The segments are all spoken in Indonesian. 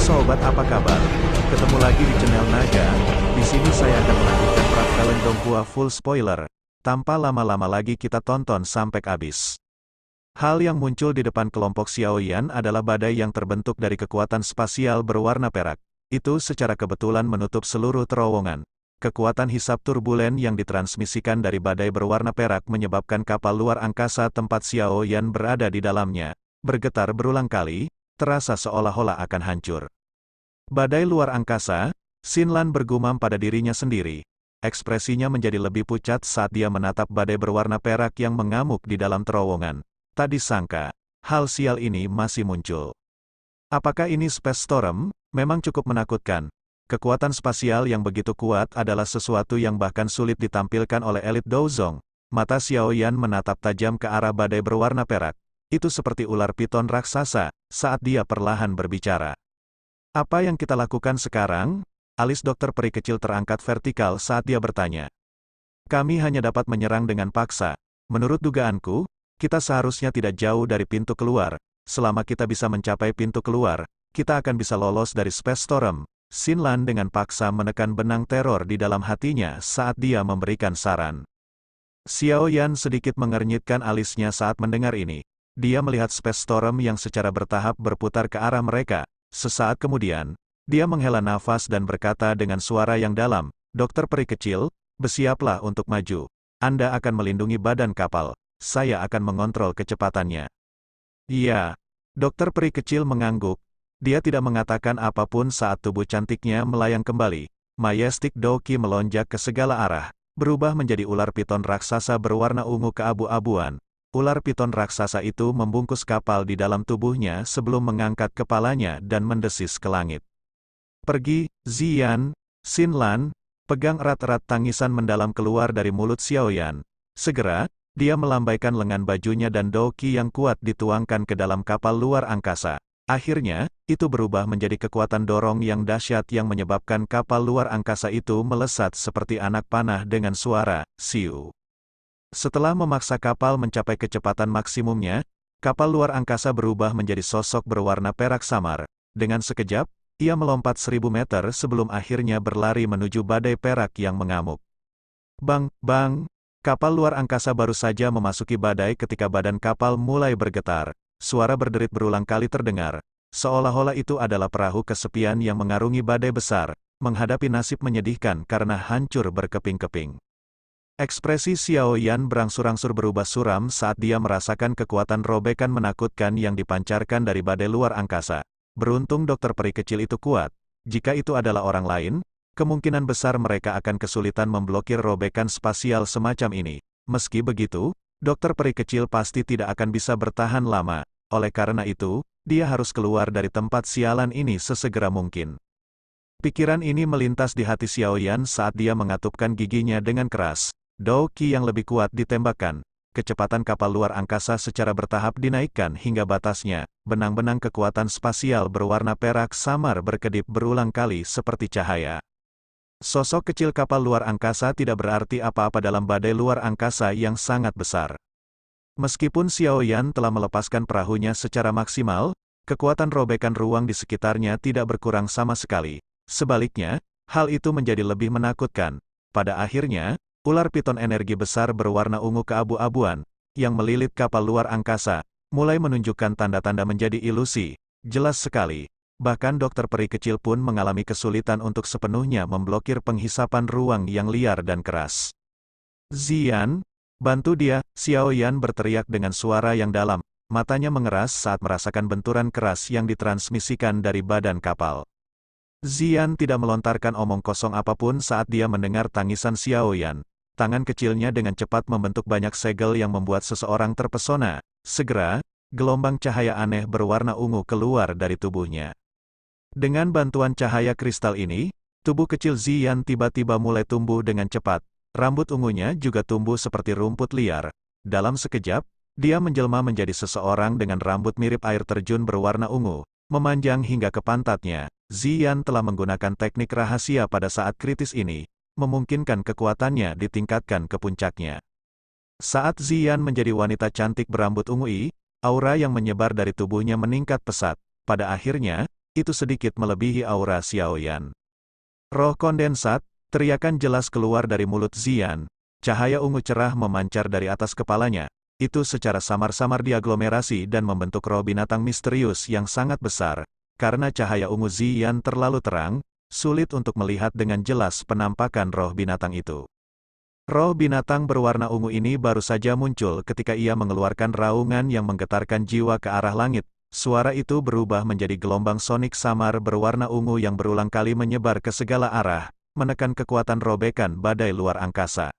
sobat, apa kabar? Ketemu lagi di channel Naga. Di sini saya akan melanjutkan Prat Kalen Donghua full spoiler. Tanpa lama-lama lagi kita tonton sampai habis. Hal yang muncul di depan kelompok Xiaoyan adalah badai yang terbentuk dari kekuatan spasial berwarna perak. Itu secara kebetulan menutup seluruh terowongan. Kekuatan hisap turbulen yang ditransmisikan dari badai berwarna perak menyebabkan kapal luar angkasa tempat Xiaoyan berada di dalamnya bergetar berulang kali, terasa seolah-olah akan hancur. Badai luar angkasa, Xinlan bergumam pada dirinya sendiri. Ekspresinya menjadi lebih pucat saat dia menatap badai berwarna perak yang mengamuk di dalam terowongan. Tak disangka, hal sial ini masih muncul. Apakah ini Space Storm? Memang cukup menakutkan. Kekuatan spasial yang begitu kuat adalah sesuatu yang bahkan sulit ditampilkan oleh elit Douzong. Mata Xiaoyan menatap tajam ke arah badai berwarna perak. Itu seperti ular piton raksasa, saat dia perlahan berbicara. Apa yang kita lakukan sekarang? Alis dokter peri kecil terangkat vertikal saat dia bertanya. Kami hanya dapat menyerang dengan paksa. Menurut dugaanku, kita seharusnya tidak jauh dari pintu keluar. Selama kita bisa mencapai pintu keluar, kita akan bisa lolos dari Space Storm. Xinlan dengan paksa menekan benang teror di dalam hatinya saat dia memberikan saran. Xiaoyan sedikit mengernyitkan alisnya saat mendengar ini. Dia melihat Space Storm yang secara bertahap berputar ke arah mereka. Sesaat kemudian, dia menghela nafas dan berkata dengan suara yang dalam, Dokter peri kecil, bersiaplah untuk maju. Anda akan melindungi badan kapal. Saya akan mengontrol kecepatannya. Iya. Dokter peri kecil mengangguk. Dia tidak mengatakan apapun saat tubuh cantiknya melayang kembali. Majestic Doki melonjak ke segala arah, berubah menjadi ular piton raksasa berwarna ungu keabu-abuan. Ular piton raksasa itu membungkus kapal di dalam tubuhnya sebelum mengangkat kepalanya dan mendesis ke langit. Pergi, Ziyan. Xinlan, pegang erat-erat tangisan mendalam keluar dari mulut Xiaoyan. Segera, dia melambaikan lengan bajunya dan doki yang kuat dituangkan ke dalam kapal luar angkasa. Akhirnya, itu berubah menjadi kekuatan dorong yang dahsyat yang menyebabkan kapal luar angkasa itu melesat seperti anak panah dengan suara, siu. Setelah memaksa kapal mencapai kecepatan maksimumnya, kapal luar angkasa berubah menjadi sosok berwarna perak samar. Dengan sekejap, ia melompat 1000 meter sebelum akhirnya berlari menuju badai perak yang mengamuk. Bang, bang! Kapal luar angkasa baru saja memasuki badai ketika badan kapal mulai bergetar. Suara berderit berulang kali terdengar. Seolah-olah itu adalah perahu kesepian yang mengarungi badai besar, menghadapi nasib menyedihkan karena hancur berkeping-keping. Ekspresi Xiaoyan berangsur-angsur berubah suram saat dia merasakan kekuatan robekan menakutkan yang dipancarkan dari badai luar angkasa. Beruntung dokter peri kecil itu kuat. Jika itu adalah orang lain, kemungkinan besar mereka akan kesulitan memblokir robekan spasial semacam ini. Meski begitu, dokter peri kecil pasti tidak akan bisa bertahan lama. Oleh karena itu, dia harus keluar dari tempat sialan ini sesegera mungkin. Pikiran ini melintas di hati Xiaoyan saat dia mengatupkan giginya dengan keras. Doki yang lebih kuat ditembakkan. Kecepatan kapal luar angkasa secara bertahap dinaikkan hingga batasnya. Benang-benang kekuatan spasial berwarna perak samar berkedip berulang kali seperti cahaya. Sosok kecil kapal luar angkasa tidak berarti apa-apa dalam badai luar angkasa yang sangat besar. Meskipun Xiaoyan telah melepaskan perahunya secara maksimal, kekuatan robekan ruang di sekitarnya tidak berkurang sama sekali. Sebaliknya, hal itu menjadi lebih menakutkan. Pada akhirnya, ular piton energi besar berwarna ungu keabu-abuan, yang melilit kapal luar angkasa, mulai menunjukkan tanda-tanda menjadi ilusi. Jelas sekali, bahkan dokter peri kecil pun mengalami kesulitan untuk sepenuhnya memblokir penghisapan ruang yang liar dan keras. Ziyan, bantu dia, Xiaoyan berteriak dengan suara yang dalam, matanya mengeras saat merasakan benturan keras yang ditransmisikan dari badan kapal. Ziyan tidak melontarkan omong kosong apapun saat dia mendengar tangisan Xiaoyan. Tangan kecilnya dengan cepat membentuk banyak segel yang membuat seseorang terpesona. Segera, gelombang cahaya aneh berwarna ungu keluar dari tubuhnya. Dengan bantuan cahaya kristal ini, tubuh kecil Ziyan tiba-tiba mulai tumbuh dengan cepat. Rambut ungunya juga tumbuh seperti rumput liar. Dalam sekejap, dia menjelma menjadi seseorang dengan rambut mirip air terjun berwarna ungu, memanjang hingga ke pantatnya. Ziyan telah menggunakan teknik rahasia pada saat kritis ini, memungkinkan kekuatannya ditingkatkan ke puncaknya. Saat Ziyan menjadi wanita cantik berambut ungu, aura yang menyebar dari tubuhnya meningkat pesat. Pada akhirnya, itu sedikit melebihi aura Xiaoyan. Roh kondensat, teriakan jelas keluar dari mulut Ziyan. Cahaya ungu cerah memancar dari atas kepalanya. Itu secara samar-samar diaglomerasi dan membentuk roh binatang misterius yang sangat besar. Karena cahaya ungu Ziyan terlalu terang, sulit untuk melihat dengan jelas penampakan roh binatang itu. Roh binatang berwarna ungu ini baru saja muncul ketika ia mengeluarkan raungan yang menggetarkan jiwa ke arah langit. Suara itu berubah menjadi gelombang sonik samar berwarna ungu yang berulang kali menyebar ke segala arah, menekan kekuatan robekan badai luar angkasa.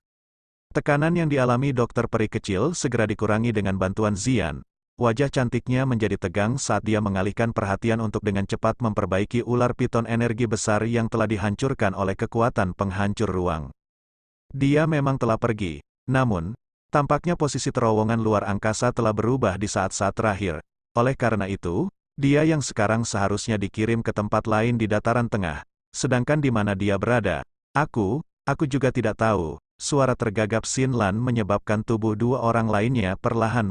Tekanan yang dialami dokter peri kecil segera dikurangi dengan bantuan Ziyan. Wajah cantiknya menjadi tegang saat dia mengalihkan perhatian untuk dengan cepat memperbaiki ular piton energi besar yang telah dihancurkan oleh kekuatan penghancur ruang. Dia memang telah pergi, namun, tampaknya posisi terowongan luar angkasa telah berubah di saat-saat terakhir. Oleh karena itu, dia yang sekarang seharusnya dikirim ke tempat lain di dataran tengah, sedangkan di mana dia berada, aku juga tidak tahu. Suara tergagap Xin Lan menyebabkan tubuh dua orang lainnya perlahan